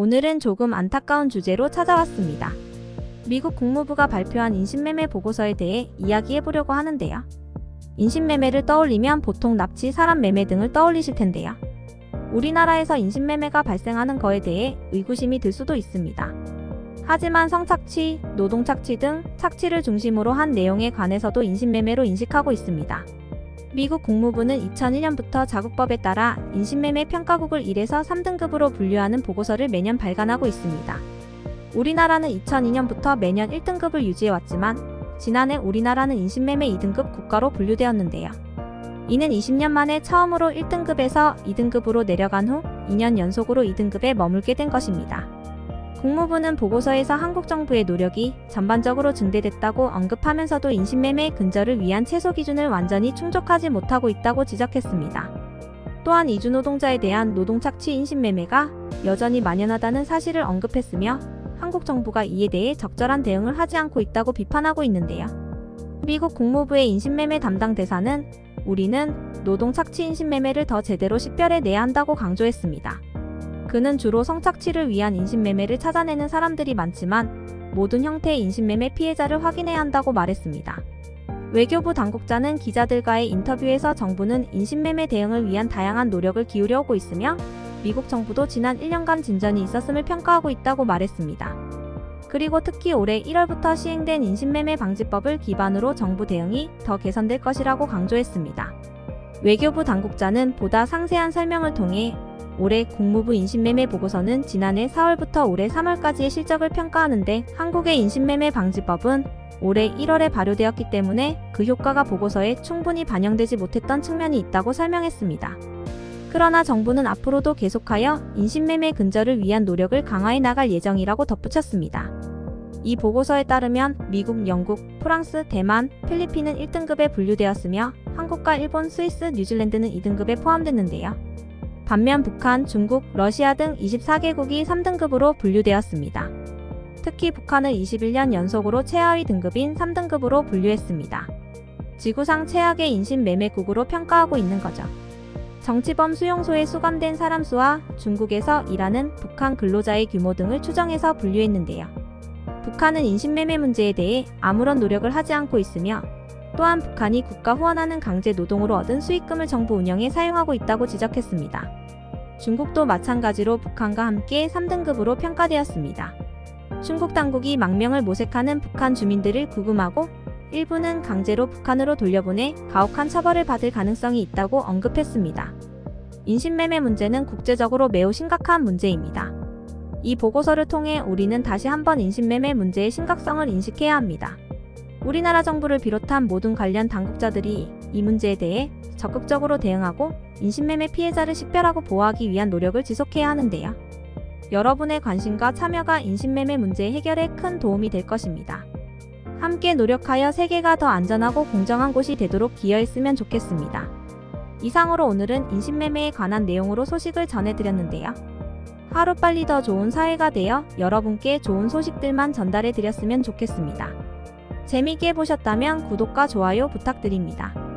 오늘은 조금 안타까운 주제로 찾아왔습니다. 미국 국무부가 발표한 인신매매 보고서에 대해 이야기해보려고 하는데요. 인신매매를 떠올리면 보통 납치, 사람 매매 등을 떠올리실 텐데요. 우리나라에서 인신매매가 발생하는 거에 대해 의구심이 들 수도 있습니다. 하지만 성착취, 노동착취 등 착취를 중심으로 한 내용에 관해서도 인신매매로 인식하고 있습니다. 미국 국무부는 2001년부터 자국법에 따라 인신매매 평가국을 1에서 3등급으로 분류하는 보고서를 매년 발간하고 있습니다. 우리나라는 2002년부터 매년 1등급을 유지해왔지만 지난해 우리나라는 인신매매 2등급 국가로 분류되었는데요. 이는 20년 만에 처음으로 1등급에서 2등급으로 내려간 후 2년 연속으로 2등급에 머물게 된 것입니다. 국무부는 보고서에서 한국 정부의 노력이 전반적으로 증대됐다고 언급하면서도 인신매매 근절을 위한 최소 기준을 완전히 충족하지 못하고 있다고 지적했습니다. 또한 이주노동자에 대한 노동착취 인신매매가 여전히 만연하다는 사실을 언급했으며 한국 정부가 이에 대해 적절한 대응을 하지 않고 있다고 비판하고 있는데요. 미국 국무부의 인신매매 담당 대사는 우리는 노동착취 인신매매를 더 제대로 식별해내야 한다고 강조했습니다. 그는 주로 성착취를 위한 인신매매를 찾아내는 사람들이 많지만 모든 형태의 인신매매 피해자를 확인해야 한다고 말했습니다. 외교부 당국자는 기자들과의 인터뷰에서 정부는 인신매매 대응을 위한 다양한 노력을 기울여 오고 있으며 미국 정부도 지난 1년간 진전이 있었음을 평가하고 있다고 말했습니다. 그리고 특히 올해 1월부터 시행된 인신매매 방지법을 기반으로 정부 대응이 더 개선될 것이라고 강조했습니다. 외교부 당국자는 보다 상세한 설명을 통해 올해 국무부 인신매매 보고서는 지난해 4월부터 올해 3월까지의 실적을 평가하는데 한국의 인신매매 방지법은 올해 1월에 발효되었기 때문에 그 효과가 보고서에 충분히 반영되지 못했던 측면이 있다고 설명했습니다. 그러나 정부는 앞으로도 계속하여 인신매매 근절을 위한 노력을 강화해 나갈 예정이라고 덧붙였습니다. 이 보고서에 따르면 미국, 영국, 프랑스, 대만, 필리핀은 1등급에 분류되었으며 한국과 일본, 스위스, 뉴질랜드는 2등급에 포함됐는데요. 반면 북한, 중국, 러시아 등 24개국이 3등급으로 분류되었습니다. 특히 북한은 21년 연속으로 최하위 등급인 3등급으로 분류했습니다. 지구상 최악의 인신매매국으로 평가하고 있는 거죠. 정치범 수용소에 수감된 사람 수와 중국에서 일하는 북한 근로자의 규모 등을 추정해서 분류했는데요. 북한은 인신매매 문제에 대해 아무런 노력을 하지 않고 있으며 또한 북한이 국가 후원하는 강제 노동으로 얻은 수익금을 정부 운영에 사용하고 있다고 지적했습니다. 중국도 마찬가지로 북한과 함께 3등급으로 평가되었습니다. 중국 당국이 망명을 모색하는 북한 주민들을 구금하고 일부는 강제로 북한으로 돌려보내 가혹한 처벌을 받을 가능성이 있다고 언급했습니다. 인신매매 문제는 국제적으로 매우 심각한 문제입니다. 이 보고서를 통해 우리는 다시 한번 인신매매 문제의 심각성을 인식해야 합니다. 우리나라 정부를 비롯한 모든 관련 당국자들이 이 문제에 대해 적극적으로 대응하고 인신매매 피해자를 식별하고 보호하기 위한 노력을 지속해야 하는데요. 여러분의 관심과 참여가 인신매매 문제 해결에 큰 도움이 될 것입니다. 함께 노력하여 세계가 더 안전하고 공정한 곳이 되도록 기여했으면 좋겠습니다. 이상으로 오늘은 인신매매에 관한 내용으로 소식을 전해드렸는데요. 하루빨리 더 좋은 사회가 되어 여러분께 좋은 소식들만 전달해드렸으면 좋겠습니다. 재미있게 보셨다면 구독과 좋아요 부탁드립니다.